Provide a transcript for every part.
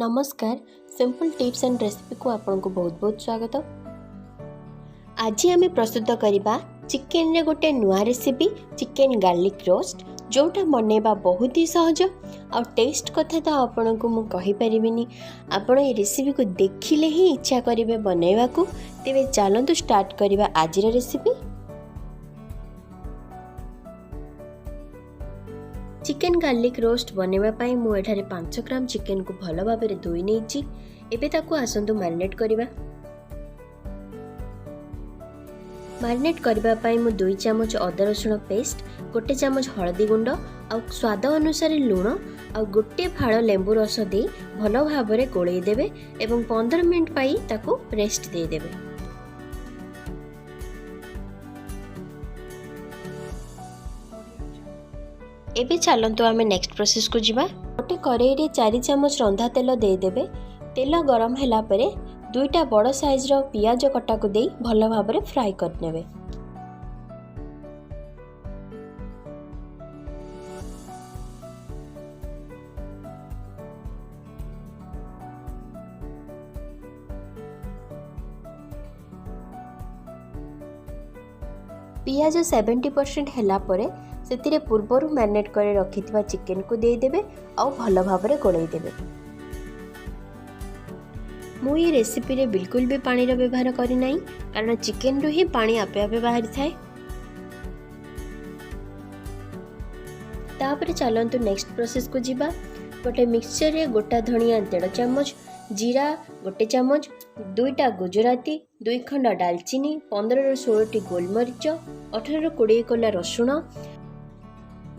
नमस्कार simple tips and recipe को आपको बहुत बहुत स्वागत। आज आम प्रस्तुत करवा चिकेन रे गोटे नुआ रेसिपी चिकेन गार्लिक रोस्ट जोटा बनैबा बहुत ही सहज और टेस्ट कथा तो आपन को मु कहि परिबिनी। आपण ए रेसिपी को देखिले ही इच्छा करिवे बनैबा को। तेबे चलंतु स्टार्ट करवा आज रेसिपी। चिकेन गार्लिक रोस्ट बनैबा पई मु एठारे 5 ग्राम चिकेन को भलो भाबे धोई नेछि। एबे ताकू आसंतु मैरिनेट करबा। मैरिनेट करबा पई मु 2 चम्मच अदा रसुण पेस्ट, 1 चम्मच हळदी गुंड आ स्वाद अनुसार लूण आ गोटे फाळ लेंबू रस दे भलो भाबरे गोळै देबे एवं 15 मिनिट पई ताकू रेस्ट दे देबे। एबे चलंतु आमे नेक्स्ट प्रोसेस को जिबा। गोटे कड़ाई रे 4 चम्मच रंधा तेल दे देबे। तेल गरम हैला परे 2टा बड़ साइज रो पियाज कटा को देई भलो भाबरे फ्राई कर नेबे। पियाज 70% हैला परे सेतिरे पूर्वरु मैरिनेट करे रखिथिबा चिकेन को दे देबे आ भलो भाबरे गोळै देबे। मु ये रेसिपी रे बिल्कुल भी पानी रो व्यवहार करि नाही कारण चिकेन रु ही पानी आपे आपे बाहरी थाए। तापरे चलंतु नेक्स्ट प्रोसेस को जिबा। गोटे मिक्सचर रे गोटा धनिया 1.5 चम्मच, जीरा 1 चम्मच, 2टा गुजराती, 2 खंड दालचीनी, 15 ରୁ 16 टी गोलमरिच, 18 ରୁ 20 कोला रसुण,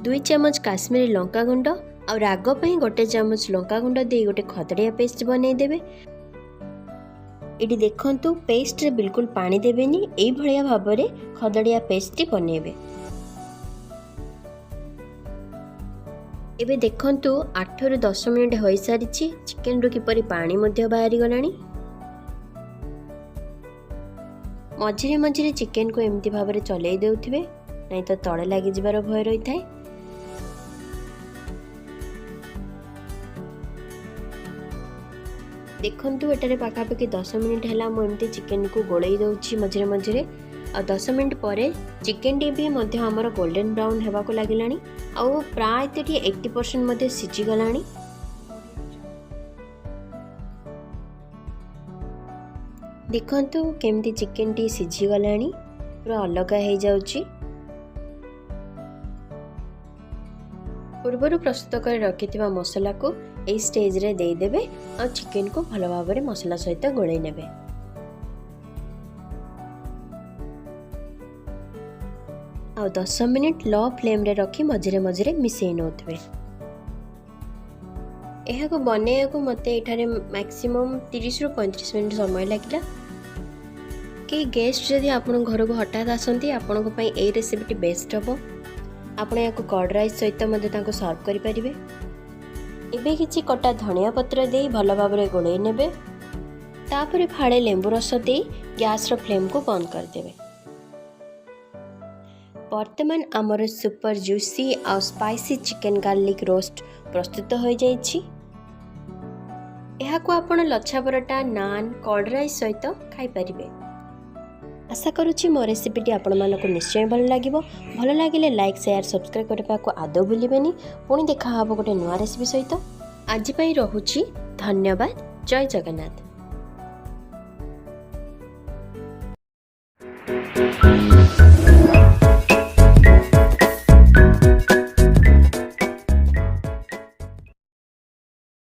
2 चम्मच काश्मीरी लंका गुंड और राग पई 1 चम्मच लंका गुंड दे गोटे खतड़िया पेस्ट बनै देबे। इडी देखंतु पेस्ट रे बिल्कुल पानी देबेनी, एई भलिया भाबरे खदड़िया पेस्ट टी बनेबे। एबे देखंतु 8 ରୁ 10 मिनिट होई सारिछि। चिकेन रो किपरि पानी मध्य बाहरी गलानी। मझिरे मझिरे चिकेन को एमती भाबरे चलै देउथिबे, नै तो तळे लागि जिबार भय रही थाए। देखंतु एटारे पाखापाखि 10 मिनिट हैला मु एमती चिकेन को गोळै दउछि मझिरे मझिरे आ 10 मिनिट परे चिकेन टी भी मध्य हमर गोल्डन ब्राउन हेबा को लागिलानी आ प्राय 80% मध्य सिझी गलानी। देखंतु केमती चिकेन टी सिझी गलानी, पूरा अलगा हे जाउछि। पूर्वरु प्रस्तुत कर रखिथिबा मसला को ए स्टेज रे दे देबे और चिकेन को भलो भाबरे मसला सहित गोळै नेबे। आ 10 मिनिट लो फ्लेम रे रखी मझिरे मझिरे मिसै नोथबे। एहा को बनेया को मते एठारे मैक्सिमम 30 ରୁ 35 मिनिट समय लागिला। के गेस्ट जदि आपन घर को हठात आसंती आपन को पई ए रेसिपी बेस्ट हबो। आपण या कर्ड राइस सहित मध्य ताको सर्व करि परिबे। एबे किछि कटा धनिया पत्र दे भलो भाबरे गोळै नेबे। तापरे फाळे लेंबू रस दे गैस रो फ्लेम को बंद कर देबे। वर्तमान हमर सुपर जूसी और स्पाइसी चिकेन गार्लिक रोस्ट प्रस्तुत हो जाइछि। एहा को आपण लच्छा पराठा, नान, कर्ड राइस सहित खाइ परिबे। आशा करूछि मो रेसिपीटी आपण मानको निश्चय भल लागिबो। भल लागिले लाइक, शेयर, सब्सक्राइब करबा को आदौ भूलिबेनी। पुणी देखा हबो गोटे नुआ रेसिपी सहित। आज पई रहुछि। धन्यवाद। जय जगन्नाथ।